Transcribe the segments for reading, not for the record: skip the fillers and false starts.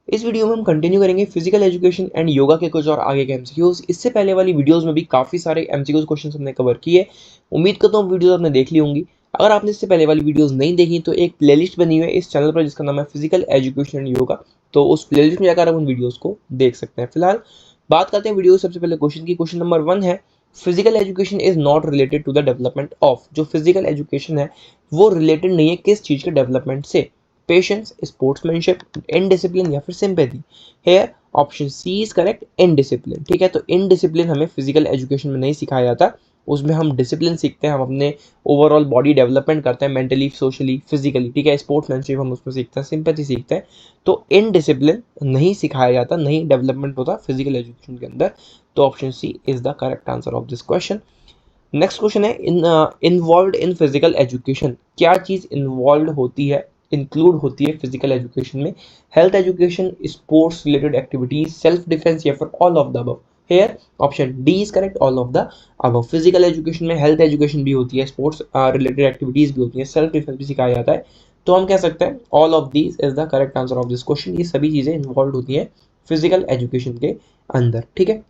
इस वीडियो में हम कंटिन्यू करेंगे फिजिकल एजुकेशन एंड योगा के कुछ और आगे के एमसीक्यूज। इससे पहले वाली वीडियोस में भी काफी सारे एमसीक्यूज क्वेश्चन हमने कवर किए। उम्मीद करता हूँ वीडियोस आपने देख ली होंगी। अगर आपने इससे पहले वाली वीडियोस नहीं देखी तो एक प्लेलिस्ट बनी हुई है इस चैनल पर जिसका नाम है फिजिकल एजुकेशन एंड योगा, तो उस प्लेलिस्ट में जाकर आप उन वीडियोस को देख सकते हैं। फिलहाल बात करते हैं वीडियो सबसे पहले क्वेश्चन की। क्वेश्चन नंबर 1 है, physical education is not related to the development of. जो फिजिकल एजुकेशन है वो रिलेटेड नहीं है किस चीज के डेवलपमेंट से? पेशेंस, स्पोर्ट्समैनशिप, इनडिसिप्लिन या फिर sympathy. Here option C is correct, indiscipline. ठीक है, तो इनडिसिप्लिन हमें फिजिकल एजुकेशन में नहीं सिखाया जाता, उसमें हम डिसिप्लिन सीखते हैं, हम अपने ओवरऑल बॉडी डेवलपमेंट करते हैं मेंटली, सोशली, फिजिकली। ठीक है, स्पोर्ट्समैनशिप हम उसमें सीखते हैं, सिंपैथी सीखते हैं। तो इनडिसिप्लिन नहीं सिखाया जाता, नहीं डेवलपमेंट होता फिजिकल एजुकेशन के अंदर। तो option C is the correct answer of this question. Next question है, इन्वॉल्व इन फिजिकल एजुकेशन। क्या चीज इन्वॉल्व होती है, इंक्लूड होती है फिजिकल एजुकेशन में? Health education, sports related activities, self defence या फिर all of the above. Here option D is correct, all of the above. Physical education में हेल्थ एजुकेशन भी होती है, स्पोर्ट्स रिलेटेड एक्टिविटीज भी होती है, सेल्फ डिफेंस भी सिखाया जाता है। तो हम कह सकते हैं all of these is the correct answer of this question. ये सभी चीजें इन्वॉल्व होती है फिजिकल एजुकेशन के अंदर। ठीक है,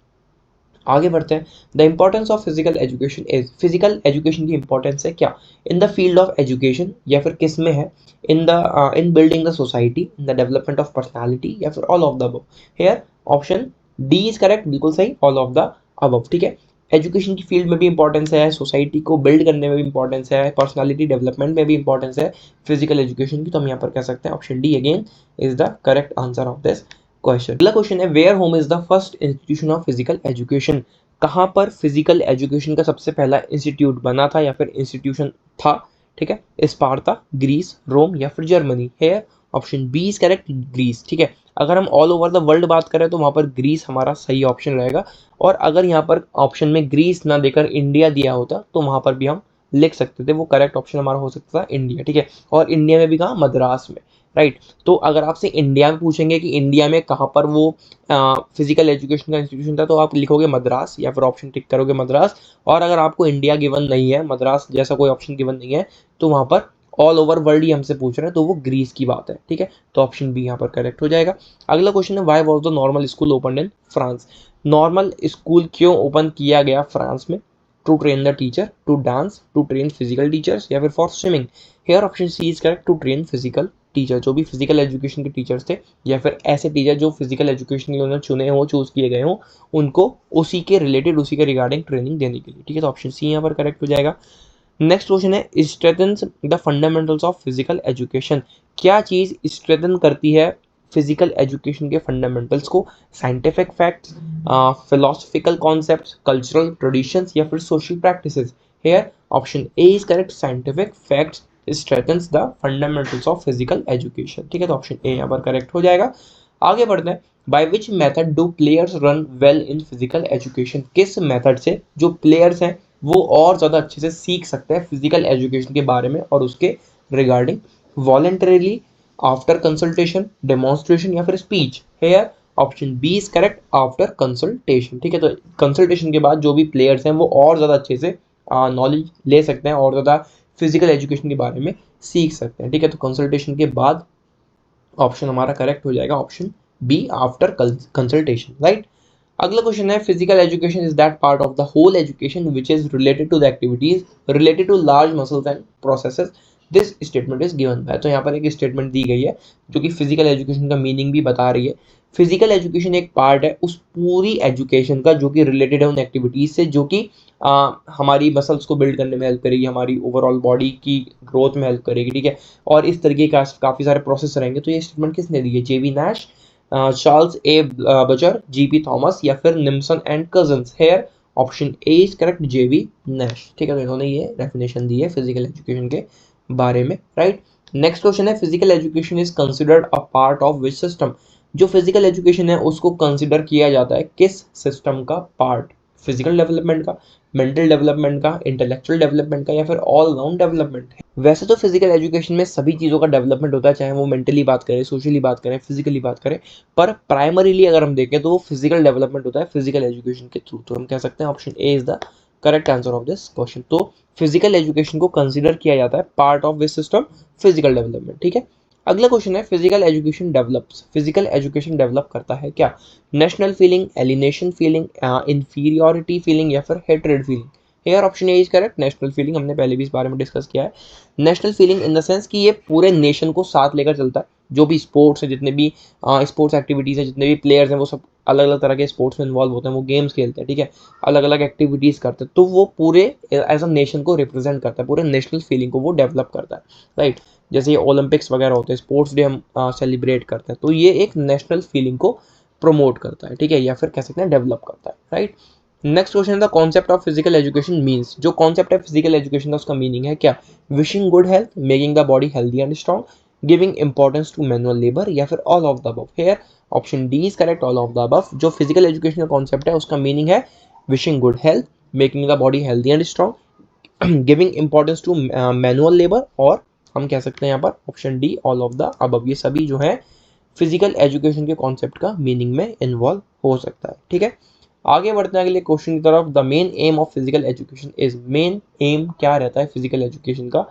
आगे बढ़ते हैं। The importance of physical education is, physical education की इंपॉर्टेंस है क्या? In the field of education या फिर किस में है? इन building the society, in the development of personality या फिर all of the above. Here option D is correct, बिल्कुल सही, ऑल ऑफ द अबव। ठीक है, एजुकेशन की फील्ड में भी इंपॉर्टेंस है, सोसाइटी को बिल्ड करने में भी इंपॉर्टेंस है, पर्सनालिटी डेवलपमेंट में भी इंपॉर्टेंस है फिजिकल एजुकेशन की। तो हम यहाँ पर कह सकते हैं option D again is the correct answer of this question. अगला क्वेश्चन है, where home is the first institution of physical education. कहाँ पर फिजिकल एजुकेशन का सबसे पहला इंस्टीट्यूट बना था या फिर इंस्टीट्यूशन था? ठीक है, स्पार्ता, ग्रीस, रोम या फिर Germany. Here option B is correct, Greece. ठीक है, अगर हम ऑल ओवर द वर्ल्ड बात करें तो वहां पर ग्रीस हमारा सही ऑप्शन रहेगा। और अगर यहाँ पर ऑप्शन में ग्रीस ना देकर इंडिया दिया होता तो वहां पर भी हम लिख सकते थे, वो करेक्ट ऑप्शन हमारा हो सकता था इंडिया। ठीक है, और इंडिया में भी कहा, मद्रास में, राइट। तो अगर आपसे इंडिया में पूछेंगे कि इंडिया में कहाँ पर वो फिजिकल एजुकेशन का इंस्टीट्यूशन था, तो आप लिखोगे मद्रास या फिर ऑप्शन टिक करोगे मद्रास। और अगर आपको इंडिया गिवन नहीं है, मद्रास जैसा कोई ऑप्शन गिवन नहीं है, तो वहां पर ऑल ओवर वर्ल्ड ही हमसे पूछ रहे हैं, तो वो ग्रीस की बात है। ठीक है, तो ऑप्शन बी यहाँ पर करेक्ट हो जाएगा। अगला क्वेश्चन है, why was the normal school open in France. Normal school क्यों ओपन किया गया फ्रांस में? To train the teacher, to dance, to train physical teachers या फिर for swimming. Here option C is correct, to train physical teacher. जो भी physical education के teachers थे या फिर ऐसे टीचर जो फिजिकल एजुकेशन के लिए उन्होंने चुने हो, चूज किए गए हो, उनको उसी के रिलेटेड, उसी के रिगार्डिंग ट्रेनिंग देने के लिए। ठीक है, तो ऑप्शन सी यहाँ पर करेक्ट हो जाएगा। नेक्स्ट क्वेश्चन है, strengthens the fundamentals of physical education. क्या चीज स्ट्रेथन करती है फिजिकल एजुकेशन के फंडामेंटल्स को? Scientific facts, philosophical concepts, cultural traditions या फिर social practices. Here option A is correct, scientific facts strengthens the fundamentals of physical education। ठीक है, तो ऑप्शन ए यहाँ पर करेक्ट हो जाएगा। आगे बढ़ते हैं, by which method do players run well in physical education. किस मेथड से जो प्लेयर्स हैं वो और ज़्यादा अच्छे से सीख सकते हैं फिजिकल एजुकेशन के बारे में और उसके regarding? Voluntarily, after consultation, demonstration या फिर speech. Here option B is correct, after consultation. ठीक है, तो कंसल्टेशन के बाद जो भी प्लेयर्स हैं वो और ज़्यादा अच्छे से नॉलेज ले सकते हैं और ज़्यादा फिजिकल एजुकेशन के बारे में सीख सकते हैं। ठीक है, तो कंसल्टेशन के बाद ऑप्शन हमारा करेक्ट हो जाएगा, option B, after consultation, right. अगला क्वेश्चन है, physical education is that part of the whole education which is related to the activities related to large muscles and processes. This statement is given by. तो यहाँ पर एक statement दी गई है जो कि फिजिकल एजुकेशन का मीनिंग भी बता रही है। फिजिकल एजुकेशन एक पार्ट है उस पूरी एजुकेशन का जो कि रिलेटेड है उन एक्टिविटीज से जो कि हमारी मसल्स को बिल्ड करने में हेल्प करेगी, हमारी ओवरऑल बॉडी की ग्रोथ में हेल्प करेगी। ठीक है, और इस तरीके का काफ़ी सारे प्रोसेस रहेंगे। तो ये स्टेटमेंट किसने दी है? JV Nash, Charles A Bucher, GP Thomas या फिर Nixon and Cozens. Here option A is correct, JV Nash. ठीक है, तो इन्होंने ये डेफिनेशन दी है फिजिकल एजुकेशन के बारे में, राइट। नेक्स्ट क्वेश्चन है, physical education is considered a part of which system. जो फिजिकल एजुकेशन है उसको कंसिडर किया जाता है किस सिस्टम का पार्ट? फिजिकल डेवलपमेंट का, मेंटल डेवलपमेंट का, इंटेलेक्चुअल डेवलपमेंट का या फिर ऑल राउंड डेवलपमेंट है? वैसे तो फिजिकल एजुकेशन में सभी चीज़ों का डेवलपमेंट होता है, चाहे वो मेंटली बात करें, सोशली बात करें, फिजिकली बात करें, पर प्राइमरीली अगर हम देखें तो वो फिजिकल डेवलपमेंट होता है फिजिकल एजुकेशन के थ्रू। तो हम कह सकते हैं option A is the correct answer of this question. तो फिजिकल एजुकेशन को कंसिडर किया जाता है part of this system, physical development. ठीक है, अगला क्वेश्चन है physical education develops, physical education develop करता है क्या? National feeling, alienation feeling, inferiority feeling या फिर hatred feeling? Hair option A is correct, national feeling. हमने पहले भी इस बारे में डिस्कस किया है। National feeling in the sense कि ये पूरे नेशन को साथ लेकर चलता है। जो भी स्पोर्ट्स है, जितने भी स्पोर्ट्स एक्टिविटीज़ है, जितने भी प्लेयर्स हैं, वो सब अलग अलग तरह के स्पोर्ट्स में इन्वॉल्व होते हैं, वो गेम्स खेलते हैं, ठीक है, अलग अलग एक्टिविटीज़ करते हैं, तो वो पूरे एज अ नेशन को रिप्रेजेंट करता है, पूरे नेशनल फीलिंग को वो डेवलप करता है, राइट। जैसे ये ओलंपिक्स वगैरह होते हैं, स्पोर्ट्स डे हम सेलिब्रेट करते हैं, तो ये एक नेशनल फीलिंग को प्रमोट करता है, ठीक है, या फिर कह सकते हैं डेवलप करता है, right. Next question the concept of physical education means, जो कॉन्सेप्ट है फिजिकल एजुकेशन का उसका मीनिंग है क्या? Wishing good health, making the body healthy and strong, giving importance to manual labour या फिर all of the above? Here option D is correct, all of the above. जो physical education का concept है उसका meaning है wishing good health, making the body healthy and strong, giving importance to manual labour, और हम कह सकते हैं यहाँ पर option D all of the above. ये सभी जो है फिजिकल एजुकेशन के कॉन्सेप्ट का मीनिंग में इन्वॉल्व हो सकता है, ठीक है। आगे बढ़ते हैं अगले क्वेश्चन की तरफ। The main M of physical education is, main M क्या रहता है फिजिकल एजुकेशन का?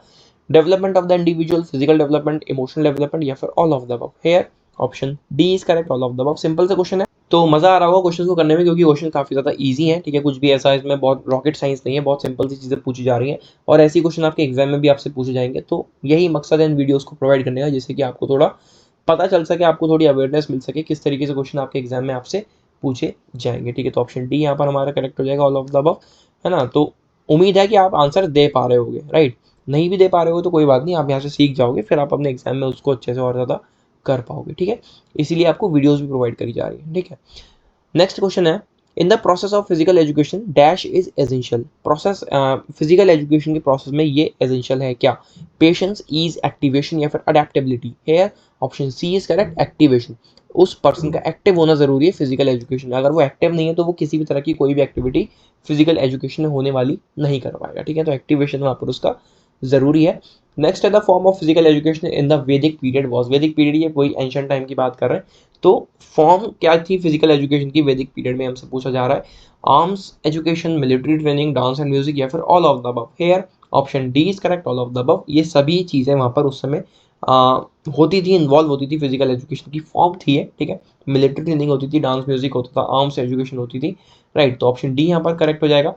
Development of the individual, physical development, emotional development या फिर all of the above? Here option D is correct, all of the above. Simple सा question है, तो मजा आ रहा होगा क्वेश्चन को करने में, क्योंकि क्वेश्चन काफी ज्यादा इजी है, ठीक है, कुछ भी ऐसा इसमें बहुत रॉकेट साइंस नहीं है, बहुत सिंपल सी चीजें पूछी जा रही हैं, और ऐसी क्वेश्चन आपके एग्जाम में भी आपसे पूछे जाएंगे। तो यही मकसद है इन वीडियोस को प्रोवाइड करने का, जिससे कि आपको थोड़ा पता चल सके, आपको थोड़ी अवेयरनेस मिल सके किस तरीके से क्वेश्चन आपके एग्जाम में आपसे पूछे जाएंगे, ठीक है। तो ऑप्शन डी यहाँ पर हमारा करेक्ट हो जाएगा, ऑल ऑफ द अबव, है ना। तो उम्मीद है कि आप आंसर दे पा रहे होगे, राइट। नहीं भी दे पा रहे हो तो कोई बात नहीं, आप यहाँ से सीख जाओगे, फिर आप अपने एग्जाम में उसको अच्छे से और ज़्यादा कर पाओगे, ठीक है। इसीलिए आपको वीडियोस भी प्रोवाइड करी जा रही है, ठीक है। नेक्स्ट क्वेश्चन है, in the process of physical education dash is essential. Process, physical education के प्रोसेस में ये एसेंशियल है क्या? पेशेंस, ईज, एक्टिवेशन या फिर adaptability? Here option C is correct, activation. उस पर्सन का एक्टिव होना जरूरी है फिजिकल एजुकेशन में। अगर वो एक्टिव नहीं है तो वो किसी भी तरह की कोई भी एक्टिविटी फिजिकल एजुकेशन में होने वाली नहीं कर पाएगा, ठीक है। तो एक्टिवेशन वहाँ पर उसका जरूरी है। नेक्स्ट है the form of physical education in the वैदिक पीरियड वाज। वैदिक पीरियड, ये कोई एंशिएंट टाइम की बात कर रहे हैं, तो फॉर्म क्या थी फिजिकल एजुकेशन की वैदिक पीरियड में, हमसे पूछा जा रहा है। Arms education, military training, dance and music या फिर all of the above? Here option D is correct, all of the above. ये सभी चीज़ें वहाँ पर उस समय होती थी, इन्वॉल्व होती थी, फिजिकल एजुकेशन की फॉर्म थी है, ठीक है। मिलिट्री ट्रेनिंग होती थी, डांस म्यूजिक होता था, आर्म्स एजुकेशन होती थी, राइट। तो ऑप्शन डी यहाँ पर करेक्ट हो जाएगा।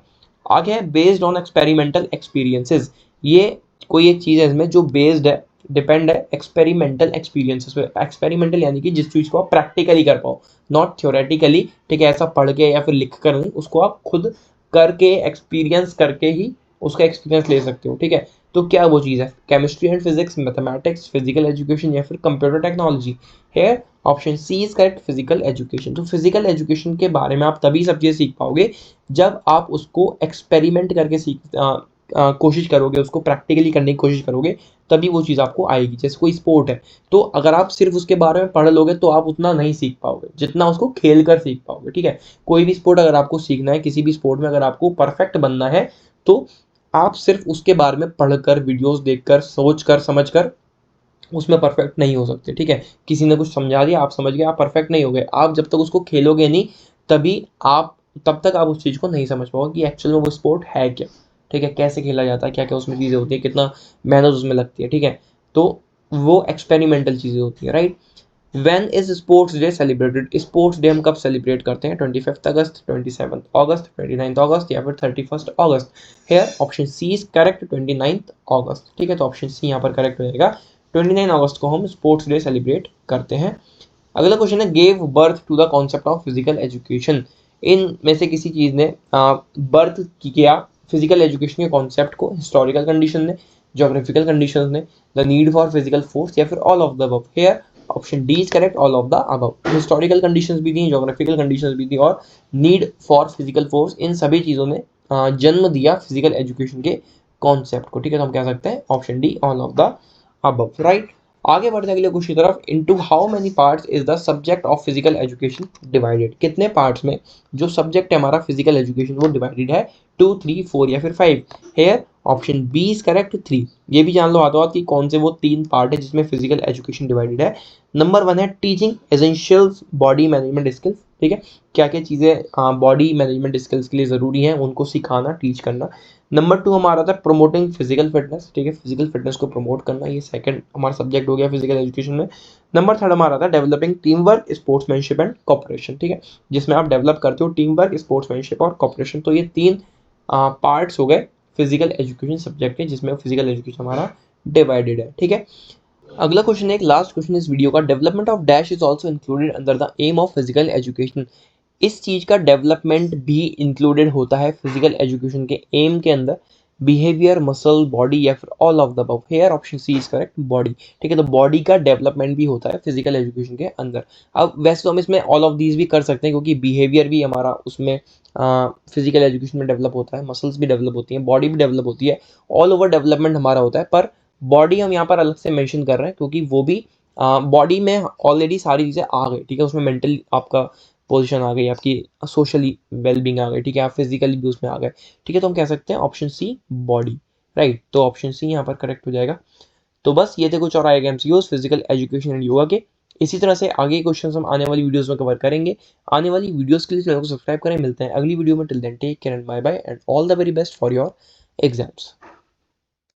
आगे है बेस्ड ऑन एक्सपेरिमेंटल एक्सपीरियंसेस। ये कोई एक चीज़ है इसमें जो बेस्ड है, डिपेंड है एक्सपेरिमेंटल एक्सपीरियंसेस पे। एक्सपेरिमेंटल यानी कि जिस चीज़ को आप प्रैक्टिकली कर पाओ, नॉट थ्योरेटिकली, ठीक है, ऐसा पढ़ के या फिर लिख कर नहीं, उसको आप खुद करके एक्सपीरियंस करके ही उसका एक्सपीरियंस ले सकते हो, ठीक है। तो क्या वो चीज़ है? Chemistry and physics, mathematics, physical education या फिर कंप्यूटर टेक्नोलॉजी? है option C is correct, physical education. तो फिजिकल एजुकेशन के बारे में आप तभी सब चीज़ें सीख पाओगे जब आप उसको एक्सपेरिमेंट करके कोशिश करोगे, उसको प्रैक्टिकली करने की कोशिश करोगे, तभी वो चीज़ आपको आएगी। जैसे कोई स्पोर्ट है, तो अगर आप सिर्फ उसके बारे में पढ़ लोगे तो आप उतना नहीं सीख पाओगे जितना उसको खेल कर सीख पाओगे, ठीक है। कोई भी स्पोर्ट अगर आपको सीखना है, किसी भी स्पोर्ट में अगर आपको परफेक्ट बनना है, तो आप सिर्फ उसके बारे में पढ़कर, वीडियोस देखकर, सोचकर, समझकर उसमें परफेक्ट नहीं हो सकते, ठीक है। किसी ने कुछ समझा दिया, आप समझ गए, आप परफेक्ट नहीं हो गए। आप जब तक उसको खेलोगे नहीं, तभी आप तब तक आप उस चीज़ को नहीं समझ पाओगे कि एक्चुअल में वो स्पोर्ट है क्या, ठीक है, कैसे खेला जाता है, क्या क्या उसमें चीज़ें होती है, कितना मेहनत उसमें लगती है, ठीक है। तो वो एक्सपेरिमेंटल चीज़ें होती है, right. When is sports day celebrated? Sports day हम कब सेलिब्रेट करते हैं? 25 अगस्त, 27 अगस्त, 29 अगस्त या फिर 31 अगस्त? Here option C is correct, 29 अगस्त, ठीक है। तो ऑप्शन सी यहाँ पर करेक्ट हो जाएगा, 29 अगस्त को हम स्पोर्ट्स डे सेलिब्रेट करते हैं। अगला क्वेश्चन है, gave birth to the concept of physical education. इन में से किसी चीज़ ने बर्थ किया फिजिकल एजुकेशन के कॉन्सेप्ट को? हिस्टोरिकल कंडीशन ने, जोग्राफिकल कंडीशन ने, the need for physical force या फिर all of the above? Here option D is correct, all of the above. Historical conditions भी थी, जोग्राफिकल कंडीशंस भी थी, और नीड फॉर फिजिकल फोर्स, इन सभी चीज़ों ने जन्म दिया फिजिकल एजुकेशन के कॉन्सेप्ट को, ठीक है। तो हम कह सकते हैं option D, all of the above, right. आगे बढ़ते अगले क्वेश्चन की तरफ। Into how many parts is the subject of physical education divided? कितने पार्ट्स में जो सब्जेक्ट है हमारा फिजिकल एजुकेशन वो डिवाइडेड है? 2, 3, 4 या फिर 5? Here option B is correct, 3। ये भी जान लो हाथों हाथ कि कौन से वो 3 पार्ट है जिसमें फिजिकल एजुकेशन डिवाइडेड है। नंबर 1 है teaching essentials body management skills, ठीक है, क्या क्या चीज़ें बॉडी मैनेजमेंट स्किल्स के लिए ज़रूरी हैं उनको सिखाना, टीच करना। नंबर 2 हमारा था प्रमोटिंग फिजिकल फिटनेस, ठीक है, फिजिकल फिटनेस को प्रमोट करना, ये सेकंड हमारा सब्जेक्ट हो गया फिजिकल एजुकेशन में। नंबर 3 हमारा था developing team work, sportsmanship and cooperation, ठीक है, जिसमें आप डेवलप करते हो टीम वर्क, स्पोर्ट्समैनशिप और कॉपरेशन। तो ये 3 पार्ट्स हो गए फिजिकल एजुकेशन सब्जेक्ट के, जिसमें फिजिकल एजुकेशन हमारा डिवाइडेड है, ठीक है। अगला क्वेश्चन है, एक लास्ट क्वेश्चन इस वीडियो का, development of dash is also included under the aim of physical education. इस चीज का डेवलपमेंट भी इंक्लूडेड होता है फिजिकल एजुकेशन के एम के अंदर, बिहेवियर, मसल, बॉडी या फिर all of the above. Here option C is correct, body, ठीक है। तो बॉडी का डेवलपमेंट भी होता है फिजिकल एजुकेशन के अंदर। अब वैसे तो हम इसमें ऑल ऑफ दीज भी कर सकते हैं, क्योंकि बिहेवियर भी हमारा उसमें फिजिकल एजुकेशन में डेवलप होता है, मसल्स भी डेवलप होती हैं, बॉडी भी डेवलप होती है, ऑल ओवर डेवलपमेंट हमारा होता है। पर बॉडी हम यहाँ पर अलग से मेंशन कर रहे हैं, क्योंकि वो भी बॉडी में ऑलरेडी सारी चीज़ें आ गई, ठीक है, उसमें मेंटल आपका पोजीशन आ गई, आपकी सोशली वेलबींग आ गई, ठीक है, आप फिजिकली भी उसमें आ गए, ठीक है। तो हम कह सकते हैं ऑप्शन सी बॉडी, राइट। तो ऑप्शन सी यहाँ पर करेक्ट हो जाएगा। तो बस ये थे कुछ और आएगा MCQs physical education and yoga के। इसी तरह से आगे क्वेश्चंस हम आने वाली वीडियोस में कवर करेंगे। आने वाली वीडियोस के लिए चैनल को सब्सक्राइब करें। मिलते हैं अगली वीडियो में। Till then take care and bye bye and all the very best for your exams.